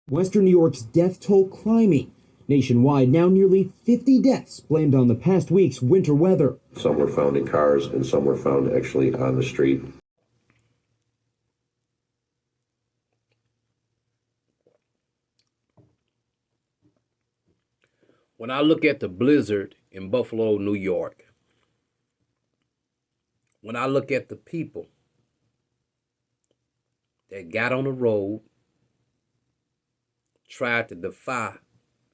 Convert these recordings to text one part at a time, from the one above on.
Western New York's death toll climbing. Nationwide, now nearly 50 deaths blamed on the past week's winter weather. Some were found in cars and some were found actually on the street. When I look at the blizzard in Buffalo, New York, when I look at the people that got on the road, tried to defy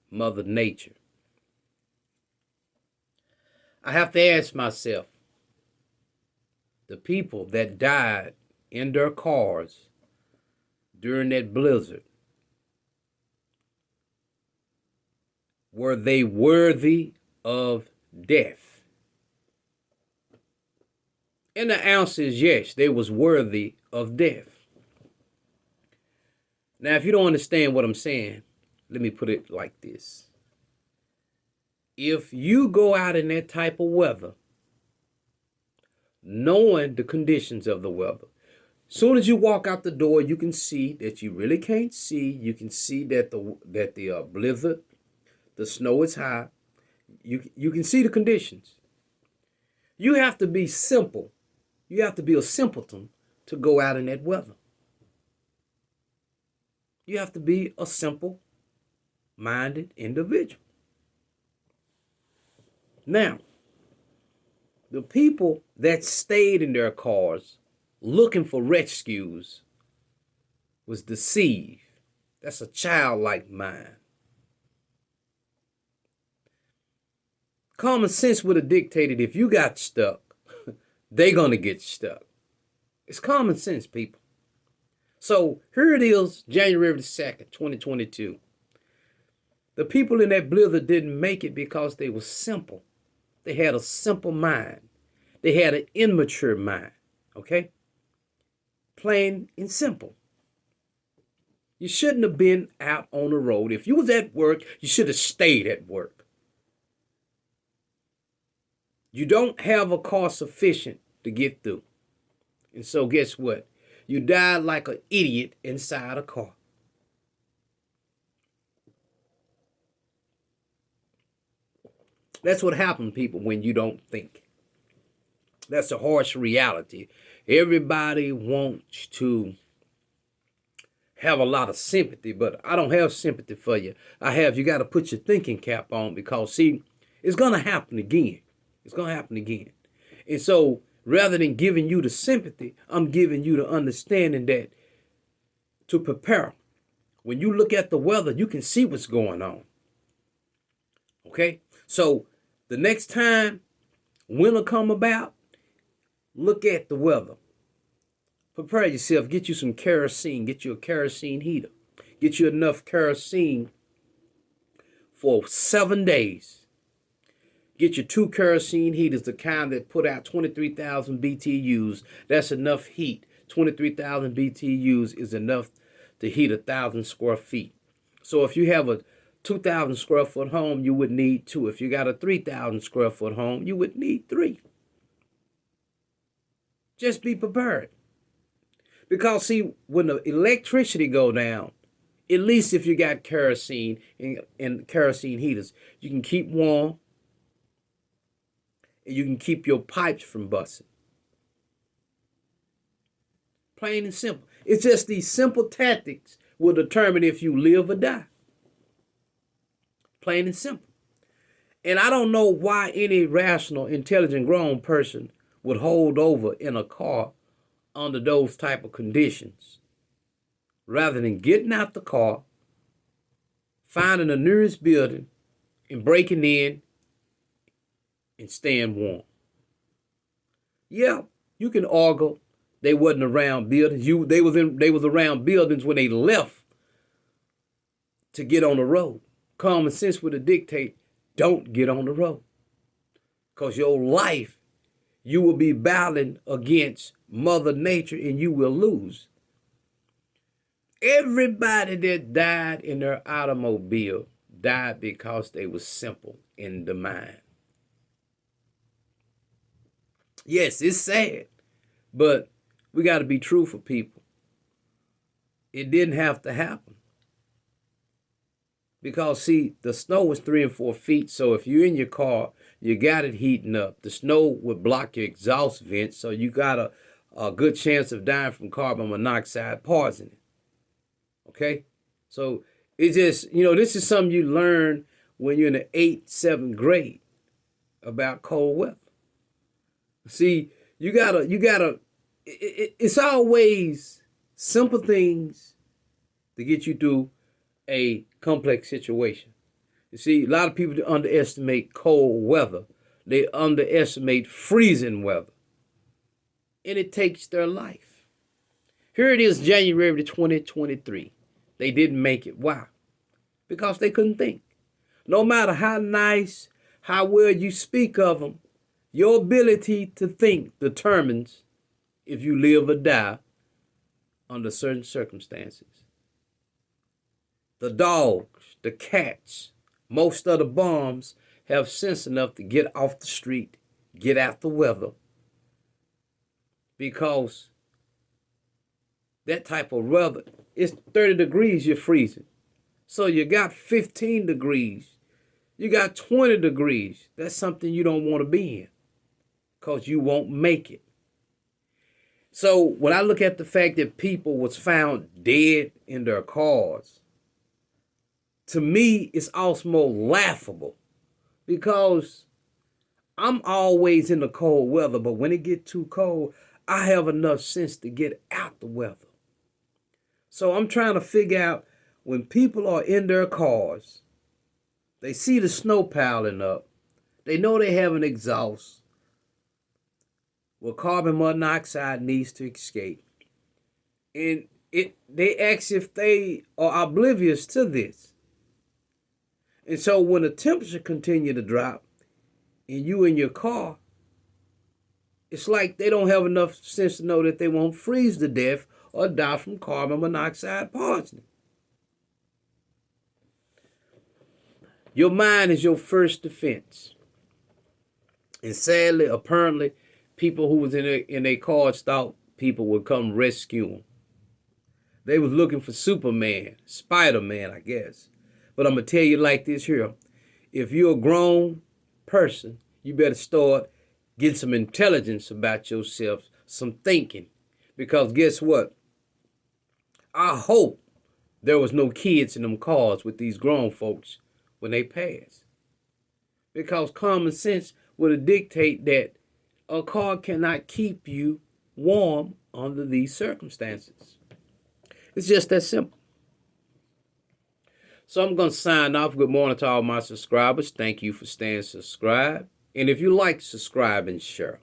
Mother Nature, I have to ask myself, the people that died in their cars during that blizzard, were they worthy of death? And the answer is yes, they was worthy of death. Now, if you don't understand what I'm saying, let me put it like this. If you go out in that type of weather, knowing the conditions of the weather, soon as you walk out the door, you can see that you really can't see. You can see that the blizzard, the snow is high. You can see the conditions. You have to be simple. You have to be a simpleton to go out in that weather. You have to be a simple-minded individual. Now, the people that stayed in their cars looking for rescues was deceived. That's a childlike mind. Common sense would have dictated if you got stuck, they're going to get stuck. It's common sense, people. So here it is, January the 2nd, 2022. The people in that blizzard didn't make it because they were simple. They had a simple mind. They had an immature mind, okay? Plain and simple. You shouldn't have been out on the road. If you was at work, you should have stayed at work. You don't have a car sufficient to get through. And so guess what? You died like an idiot inside a car. That's what happens, people, when you don't think. That's a harsh reality. Everybody wants to have a lot of sympathy, but I don't have sympathy for you. You got to put your thinking cap on because, see, it's going to happen again. It's going to happen again. And so rather than giving you the sympathy, I'm giving you the understanding that to prepare. When you look at the weather, you can see what's going on. Okay? So the next time winter come about, look at the weather. Prepare yourself. Get you some kerosene. Get you a kerosene heater. Get you enough kerosene for 7 days. Get you 2 kerosene heaters, the kind that put out 23,000 BTUs. That's enough heat. 23,000 BTUs is enough to heat 1,000 square feet. So if you have a 2,000 square foot home, you would need 2. If you got a 3,000 square foot home, you would need 3. Just be prepared. Because, see, when the electricity go down, at least if you got kerosene and kerosene heaters, you can keep warm and you can keep your pipes from busting. Plain and simple. It's just these simple tactics will determine if you live or die. Plain and simple. And I don't know why any rational, intelligent, grown person would hold over in a car under those type of conditions rather than getting out the car, finding the nearest building and breaking in and staying warm. Yeah, you can argue they wasn't around buildings. They was around buildings when they left to get on the road. Common sense would dictate, don't get on the road. Because your life, you will be battling against Mother Nature and you will lose. Everybody that died in their automobile died because they were simple in the mind. Yes, it's sad, but we got to be truthful, people. It didn't have to happen. Because see, the snow is 3 and 4 feet. So if you're in your car, you got it heating up. The snow would block your exhaust vents, so you got a good chance of dying from carbon monoxide poisoning. Okay? So it's just, this is something you learn when you're in the 8th, 7th grade about cold weather. See, it's always simple things to get you through a complex situation. You see, a lot of people underestimate cold weather. They underestimate freezing weather. And it takes their life. Here it is, January 2023. They didn't make it. Why? Because they couldn't think. No matter how nice, how well you speak of them, your ability to think determines if you live or die under certain circumstances. The dogs, the cats, most of the bums have sense enough to get off the street, get out the weather, because that type of weather, it's 30 degrees, you're freezing. So you got 15 degrees, you got 20 degrees. That's something you don't want to be in, because you won't make it. So when I look at the fact that people was found dead in their cars, to me, it's almost laughable, because I'm always in the cold weather, but when it get too cold, I have enough sense to get out the weather. So I'm trying to figure out, when people are in their cars, they see the snow piling up, they know they have an exhaust, well, carbon monoxide needs to escape. And they ask if they are oblivious to this. And so when the temperature continue to drop and you in your car, it's like they don't have enough sense to know that they won't freeze to death or die from carbon monoxide poisoning. Your mind is your first defense. And sadly, apparently, people who was in their cars thought people would come rescue them. They was looking for Superman, Spider-Man, I guess. But I'm going to tell you like this here. If you're a grown person, you better start getting some intelligence about yourself, some thinking. Because guess what? I hope there was no kids in them cars with these grown folks when they pass. Because common sense would dictate that a car cannot keep you warm under these circumstances. It's just that simple. So I'm going to sign off. Good morning to all my subscribers. Thank you for staying subscribed. And if you like, subscribe and share.